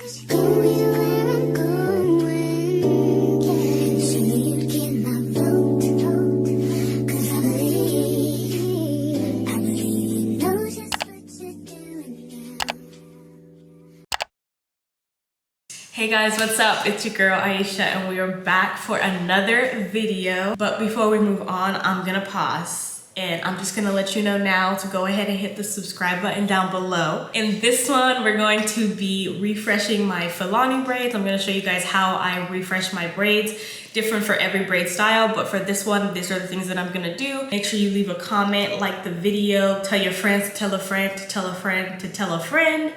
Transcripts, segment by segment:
Hey guys, what's up? It's your girl Aisha and we are back for another video. But before we move on, I'm gonna pause and I'm just gonna let you know now to go ahead and hit the subscribe button down below. In this one, we're going to be refreshing my Fulani braids. I'm gonna show you guys how I refresh my braids. Different for every braid style, but for this one, these are the things that I'm gonna do. Make sure you leave a comment, like the video, tell your friends to tell a friend, to tell a friend, to tell a friend,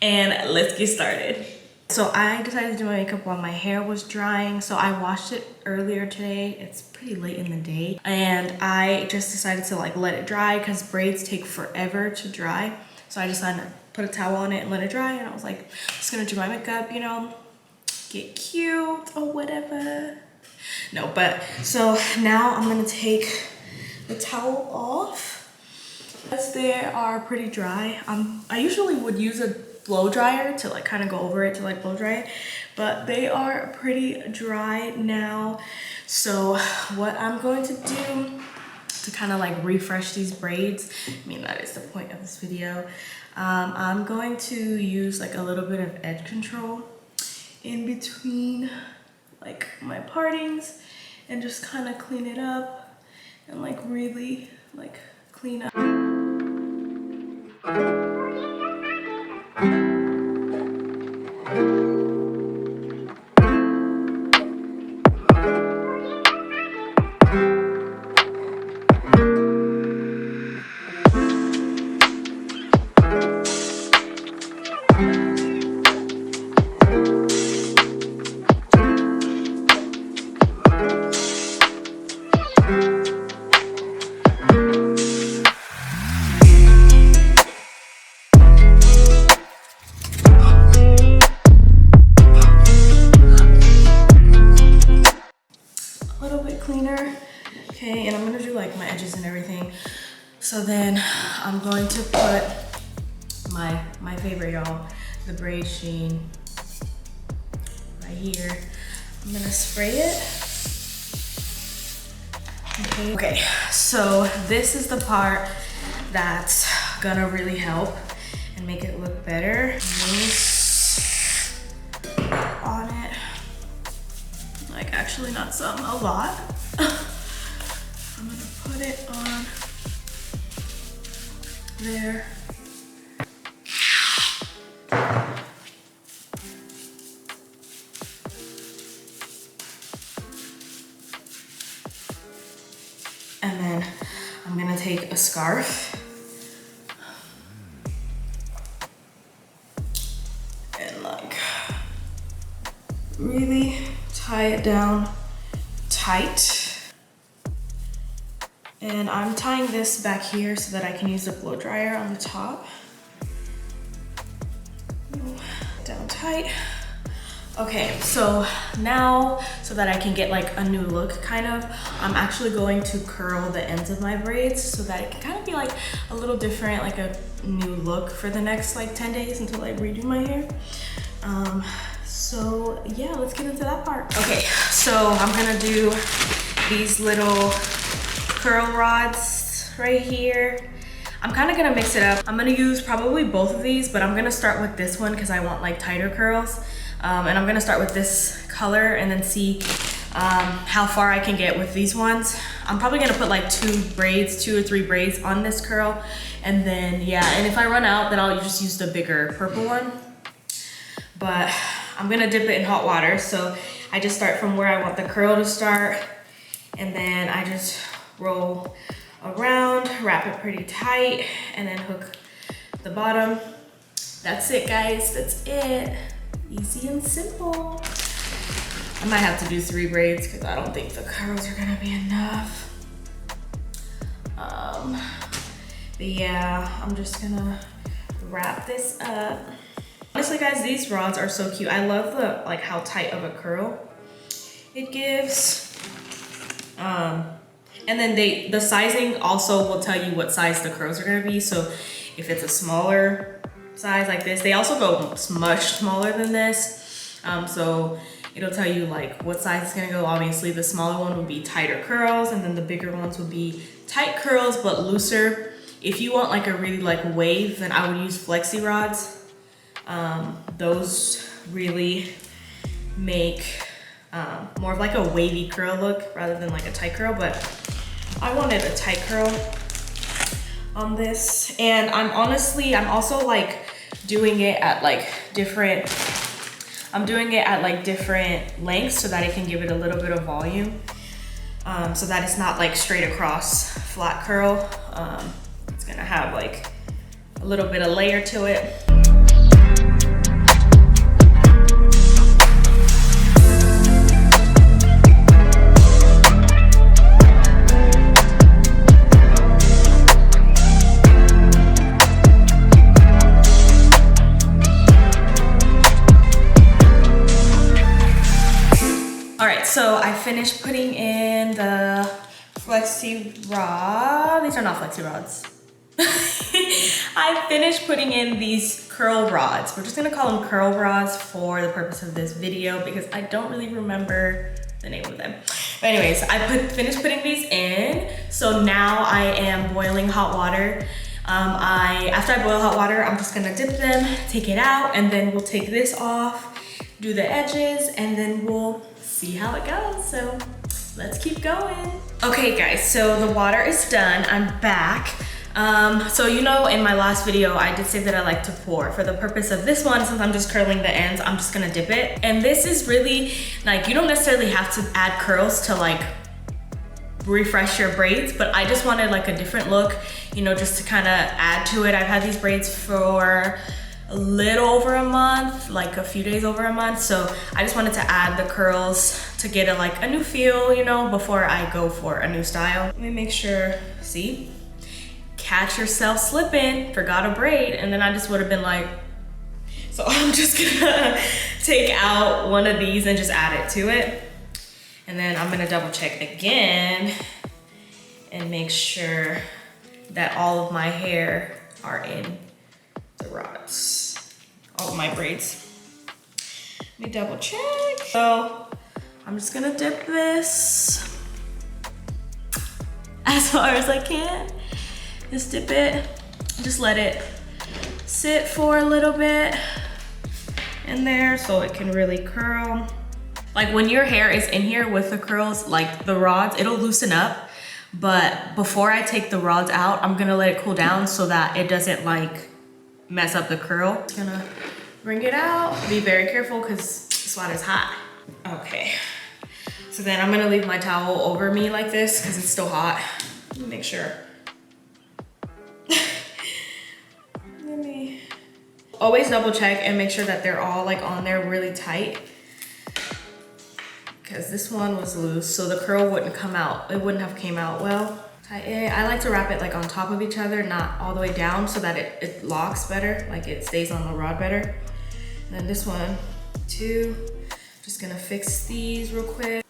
and let's get started. So I decided to do my makeup while my hair was drying. So I washed it earlier today. It's pretty late in the day. And I just decided to like let it dry because braids take forever to dry. So I decided to put a towel on it and let it dry. And I was like, I'm just gonna do my makeup, you know, get cute or whatever. No, but so now I'm gonna take the towel off. As they are pretty dry. I usually would use a blow dryer to like kind of go over it to like blow dry it, but they are pretty dry now. So what I'm going to do to kind of like refresh these braids, I mean that is the point of this video, I'm going to use like a little bit of edge control in between like my partings and just kind of clean it up and like really like clean up. Cleaner. Okay, and I'm gonna do like my edges and everything. So then I'm going to put my favorite, y'all, the braid Sheen right here. I'm gonna spray it. Okay, so this is the part that's gonna really help and make it look better. Mousse on it. Like actually not some, a lot. I'm gonna put it on there. And then I'm gonna take a scarf and like really tie it down tight. And I'm tying this back here so that I can use the blow dryer on the top. Down tight. Okay, so now so that I can get like a new look kind of, I'm actually going to curl the ends of my braids so that it can kind of be like a little different, like a new look for the next like 10 days until I redo my hair. So yeah, let's get into that part. Okay, so I'm gonna do these little curl rods right here. I'm kind of gonna mix it up. I'm gonna use probably both of these, but I'm gonna start with this one because I want like tighter curls. And I'm gonna start with this color and then see how far I can get with these ones. I'm probably gonna put like 2 or 3 braids on this curl. And then yeah, and if I run out, then I'll just use the bigger purple one. But I'm gonna dip it in hot water. So I just start from where I want the curl to start. And then I just roll around, wrap it pretty tight, and then hook the bottom. That's it, guys, that's it. Easy and simple. I might have to do 3 braids because I don't think the curls are gonna be enough. But yeah, I'm just gonna wrap this up. Honestly, guys, these rods are so cute. I love the like how tight of a curl it gives. And then the sizing also will tell you what size the curls are gonna be. So if it's a smaller size like this. They also go much smaller than this. So it'll tell you like what size it's gonna go. Obviously the smaller one would be tighter curls, and then the bigger ones would be tight curls but looser. If you want like a really like wave, then I would use flexi rods. Those really make more of like a wavy curl look rather than like a tight curl, but I wanted a tight curl on this. And I'm also like doing it at like different lengths so that it can give it a little bit of volume, so that it's not like straight across flat curl. It's gonna have like a little bit of layer to it. So I finished putting in the flexi rod. These are not flexi rods. I finished putting in these curl rods. We're just gonna call them curl rods for the purpose of this video because I don't really remember the name of them. But anyways, I finished putting these in. So now I am boiling hot water. After I boil hot water, I'm just gonna dip them, take it out, and then we'll take this off, do the edges, and then we'll see how it goes. So let's keep going. Okay guys, so the water is done. I'm back. So you know, in my last video, I did say that I like to pour. For the purpose of this one, since I'm just curling the ends, I'm just gonna dip it. And this is really, like, you don't necessarily have to add curls to like refresh your braids, but I just wanted like a different look, you know, just to kind of add to it. I've had these braids for a little over a month, like a few days over a month. So I just wanted to add the curls to get a new feel, you know, before I go for a new style. Let me make sure, see? Catch yourself slipping, forgot a braid, and then I just would have been like, so I'm just gonna take out one of these and just add it to it. And then I'm gonna double check again and make sure that all of my hair are in the rods, all of my braids. Let me double check. So I'm just gonna dip this as far as I can. Just dip it, just let it sit for a little bit in there so it can really curl. Like when your hair is in here with the curls, like the rods, it'll loosen up. But before I take the rods out, I'm gonna let it cool down so that it doesn't like mess up the curl. Just gonna bring it out. Be very careful because this water is hot. Okay, so then I'm gonna leave my towel over me like this because it's still hot. Let me make sure. Always double check and make sure that they're all like on there really tight, because this one was loose, so the curl wouldn't come out. It wouldn't have came out well. I like to wrap it like on top of each other, not all the way down, so that it locks better, like it stays on the rod better. And then this one too. Just gonna fix these real quick.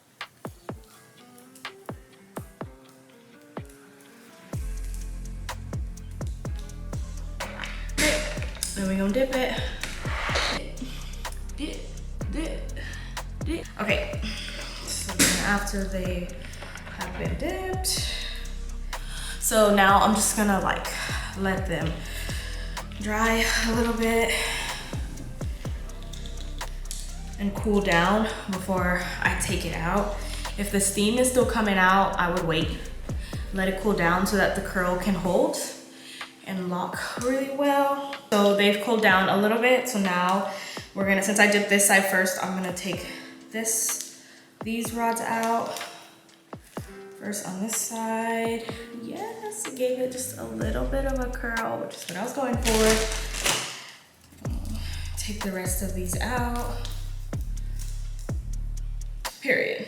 Then we're gonna dip it. Dip. Okay, so then after they have been dipped, so now I'm just gonna like let them dry a little bit and cool down before I take it out. If the steam is still coming out, I would wait, let it cool down so that the curl can hold and lock really well. So they've cooled down a little bit. So now we're gonna, since I dipped this side first, I'm gonna take these rods out. First on this side. Yes, it gave it just a little bit of a curl, which is what I was going for. Take the rest of these out. Period.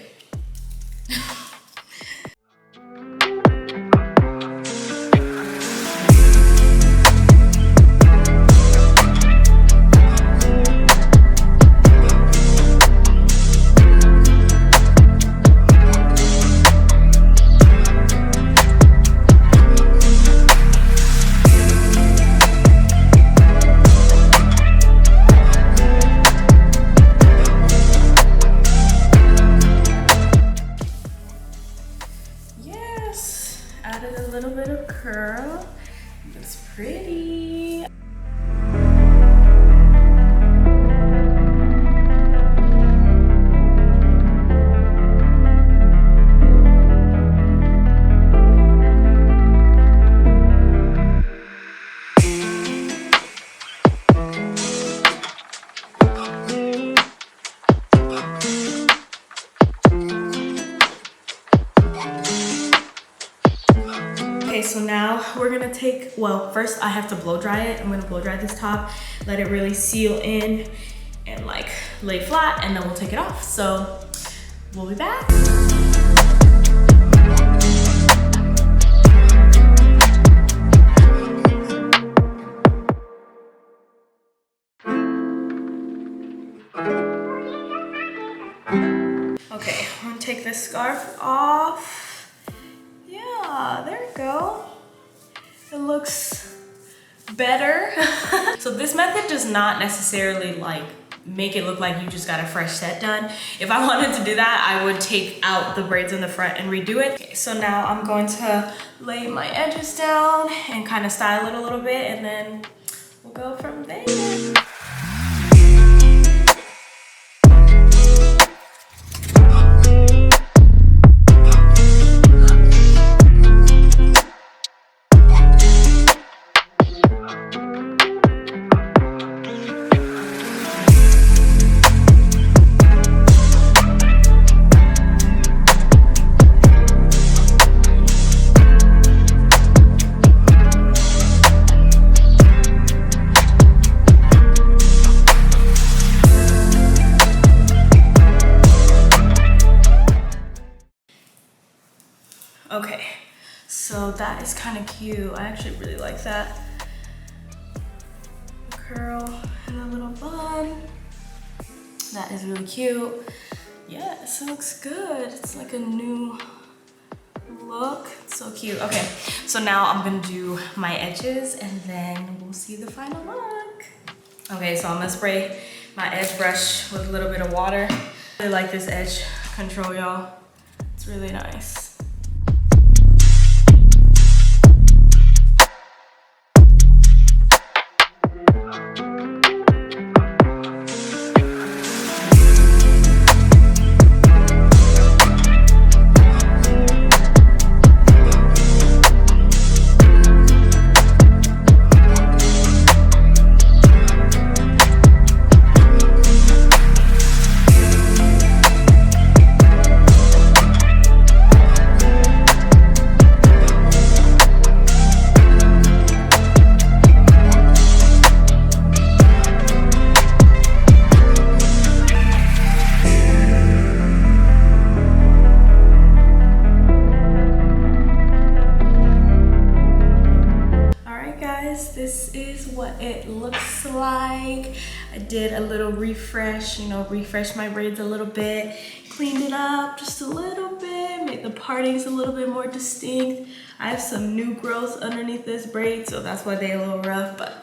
we're gonna take, well, first I have to blow dry it. I'm gonna blow dry this top, let it really seal in and like lay flat, and then we'll take it off. So we'll be back. Okay, I'm gonna take this scarf off. Yeah, there we go. It looks better. So this method does not necessarily like make it look like you just got a fresh set done. If I wanted to do that, I would take out the braids in the front and redo it. Okay, so now I'm going to lay my edges down and kind of style it a little bit, and then we'll go from there. Okay, so that is kind of cute. I actually really like that. Curl and a little bun. That is really cute. Yes, it looks good. It's like a new look. It's so cute. Okay, so now I'm gonna do my edges and then we'll see the final look. Okay, so I'm gonna spray my edge brush with a little bit of water. I really like this edge control, y'all. It's really nice. This is what it looks like. I did a little refresh, you know, refreshed my braids a little bit, cleaned it up just a little bit, made the partings a little bit more distinct. I have some new growth underneath this braid, so that's why they're a little rough, but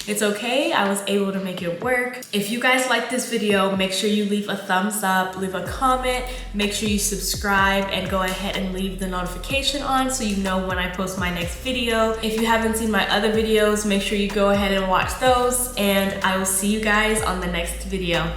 it's okay. I was able to make it work. If you guys like this video, make sure you leave a thumbs up, leave a comment, make sure you subscribe, and go ahead and leave the notification on so you know when I post my next video. If you haven't seen my other videos, make sure you go ahead and watch those, and I will see you guys on the next video.